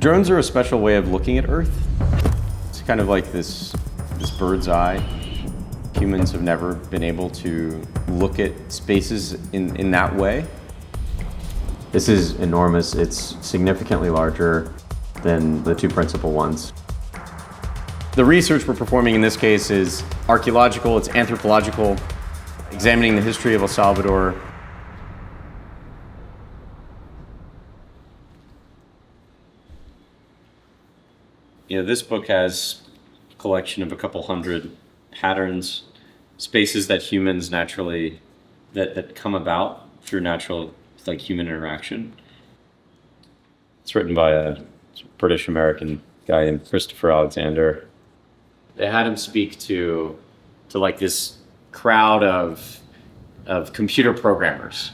Drones are a special way of looking at Earth. It's kind of like this bird's eye. Humans have never been able to look at spaces in that way. This is enormous. It's significantly larger than the two principal ones. The research we're performing in this case is archaeological, it's anthropological, examining the history of El Salvador. This book has a collection of a couple hundred patterns, spaces that humans naturally, that come about through natural, like human interaction. It's written by a British-American guy named Christopher Alexander. They had him speak to like this crowd of computer programmers,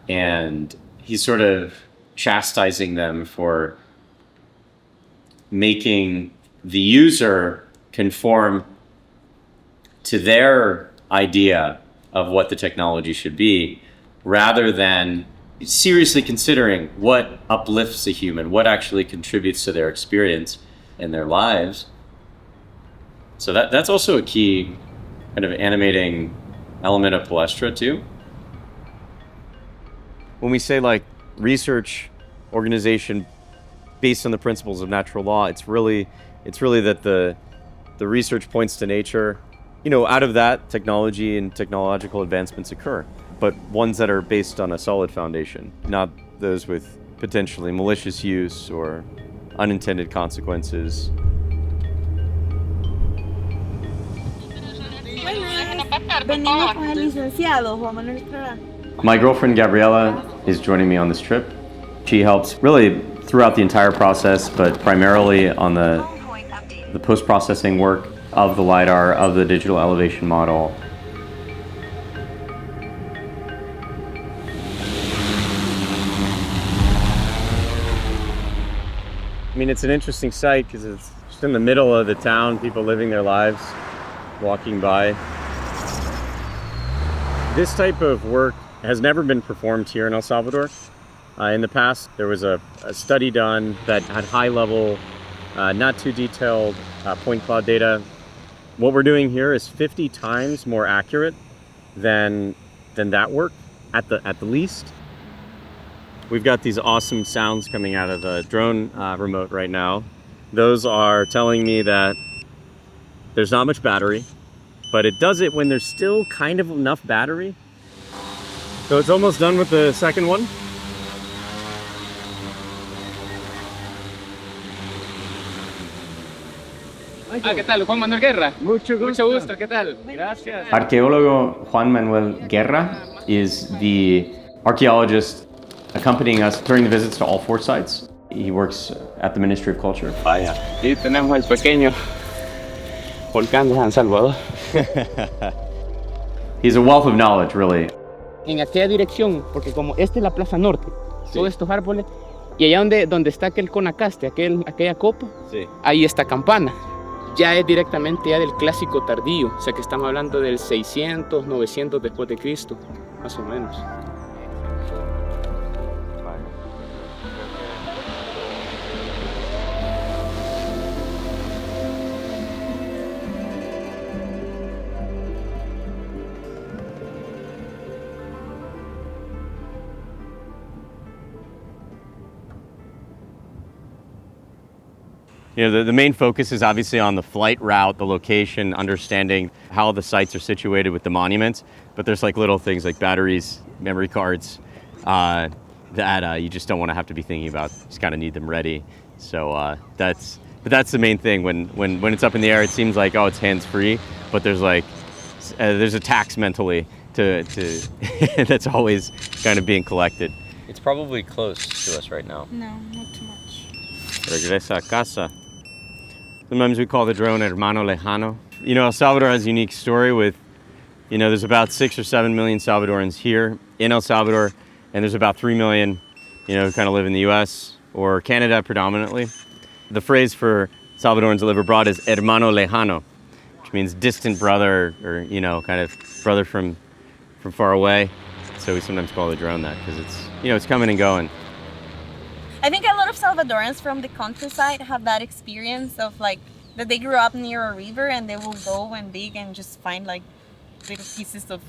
and he's sort of chastising them for making the user conform to their idea of what the technology should be, rather than seriously considering what uplifts a human, what actually contributes to their experience and their lives. So that's also a key kind of animating element of Palestra too. When we say like research organization based on the principles of natural law, it's really that the research points to nature. Out of that, technology and technological advancements occur, but ones that are based on a solid foundation, not those with potentially malicious use or unintended consequences. My girlfriend Gabriela is joining me on this trip. She helps really throughout the entire process, but primarily on the post-processing work of the LiDAR, of the digital elevation model. I mean, it's an interesting site because it's just in the middle of the town, people living their lives, walking by. This type of work has never been performed here in El Salvador. In the past, there was a study done that had high-level, not too detailed point cloud data. What we're doing here is 50 times more accurate than that work, at the least. We've got these awesome sounds coming out of the drone remote right now. Those are telling me that there's not much battery, but it does it when there's still kind of enough battery. So it's almost done with the second one. ¿Qué tal? Juan Manuel Guerra. Mucho gusto. ¿Qué tal? Gracias. Archaeólogo Juan Manuel Guerra is the archaeologist accompanying us during the visits to all 4 sites. He works at the Ministry of Culture. Vaya. Y tenemos el pequeño volcán de San Salvador. He's a wealth of knowledge, really. En aquella dirección, porque como esta es la Plaza Norte, sí, todos estos árboles, y allá donde está aquel conacaste, aquella copa, sí, ahí está Campana. Ya es directamente ya del clásico tardío, o sea que estamos hablando del 600, 900 después de Cristo, más o menos. The main focus is obviously on the flight route, the location, understanding how the sites are situated with the monuments. But there's like little things like batteries, memory cards, that you just don't want to have to be thinking about. You just kind of need them ready. So that's the main thing. When it's up in the air, it seems like, oh, it's hands-free, but there's a tax mentally to that's always kind of being collected. It's probably close to us right now. No, not too much. Regresa a casa. Sometimes we call the drone hermano lejano. El Salvador has a unique story with, there's about 6 or 7 million Salvadorans here in El Salvador, and there's about 3 million, who kind of live in the US or Canada predominantly. The phrase for Salvadorans that live abroad is hermano lejano, which means distant brother, or, kind of brother from far away. So we sometimes call the drone that because it's, it's coming and going. I think a lot of Salvadorans from the countryside have that experience of like that they grew up near a river and they will go and dig and just find like little pieces of,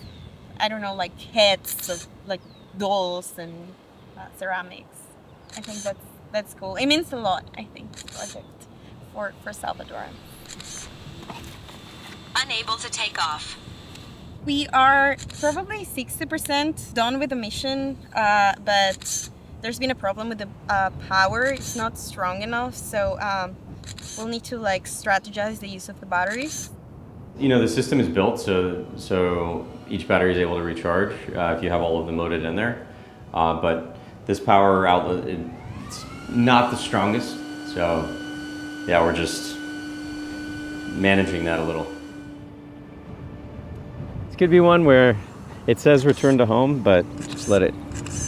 I don't know, like heads of like dolls and ceramics. I think that's cool. It means a lot, I think, this project for Salvadorans. Unable to take off. We are probably 60% done with the mission, but there's been a problem with the power. It's not strong enough, so we'll need to like strategize the use of the batteries. You know, the system is built so each battery is able to recharge if you have all of them loaded in there. But this power outlet, it's not the strongest, so yeah, we're just managing that a little. This could be one where it says return to home, but just let it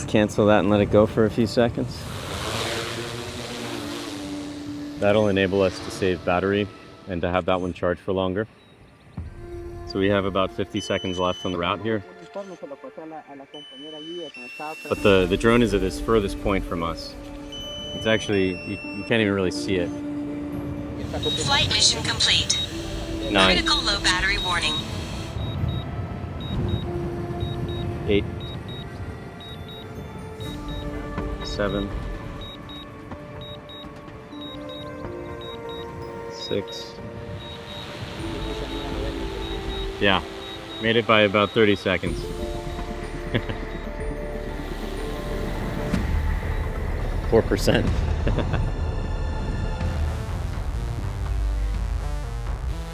cancel that and let it go for a few seconds. That'll enable us to save battery and to have that one charged for longer. So we have about 50 seconds left on the route here. But the drone is at this furthest point from us. It's actually, you can't even really see it. Flight mission complete. 9. Critical low battery warning. 8. 7. 6. Yeah, made it by about 30 seconds. Four percent.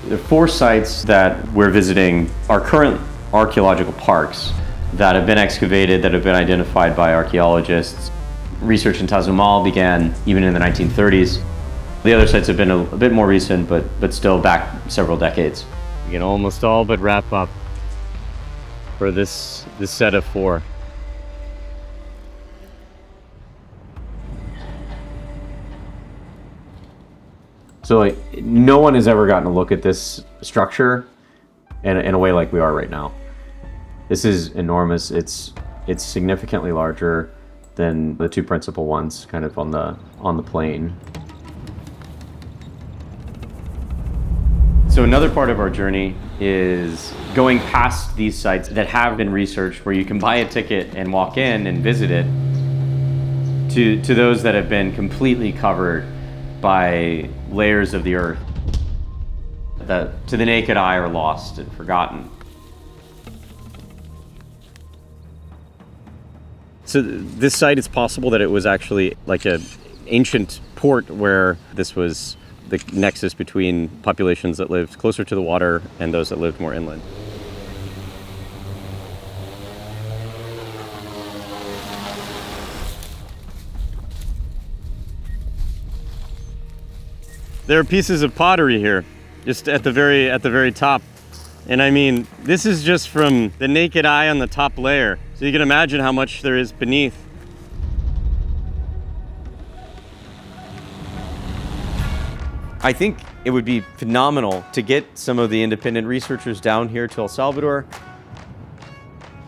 The 4 sites that we're visiting are current archaeological parks that have been excavated, that have been identified by archaeologists. Research in Tazumal began even in the 1930s. The other sites have been a bit more recent, but still back several decades. We can almost all but wrap up for this set of 4. So like, no one has ever gotten a look at this structure in a way like we are right now. This is enormous. It's significantly larger than the 2 principal ones kind of on the plain. So another part of our journey is going past these sites that have been researched, where you can buy a ticket and walk in and visit it, to those that have been completely covered by layers of the earth that to the naked eye are lost and forgotten. So this site, it's possible that it was actually like an ancient port where this was the nexus between populations that lived closer to the water and those that lived more inland. There are pieces of pottery here, just at the very top. And I mean, this is just from the naked eye on the top layer. So you can imagine how much there is beneath. I think it would be phenomenal to get some of the independent researchers down here to El Salvador.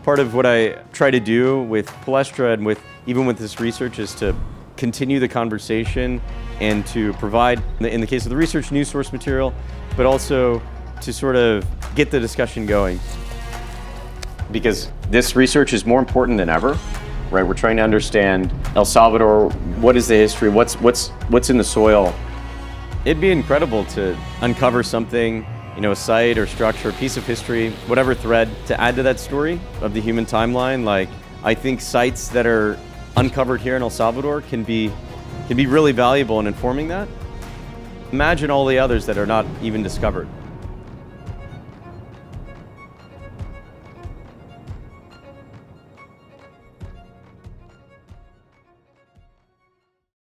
Part of what I try to do with Palestra and even with this research is to continue the conversation and to provide, in the case of the research, new source material, but also to sort of get the discussion going. Because this research is more important than ever, right? We're trying to understand El Salvador, what is the history, what's in the soil. It'd be incredible to uncover something, you know, a site or structure, a piece of history, whatever thread to add to that story of the human timeline. Like, I think sites that are uncovered here in El Salvador can be really valuable in informing that. Imagine all the others that are not even discovered.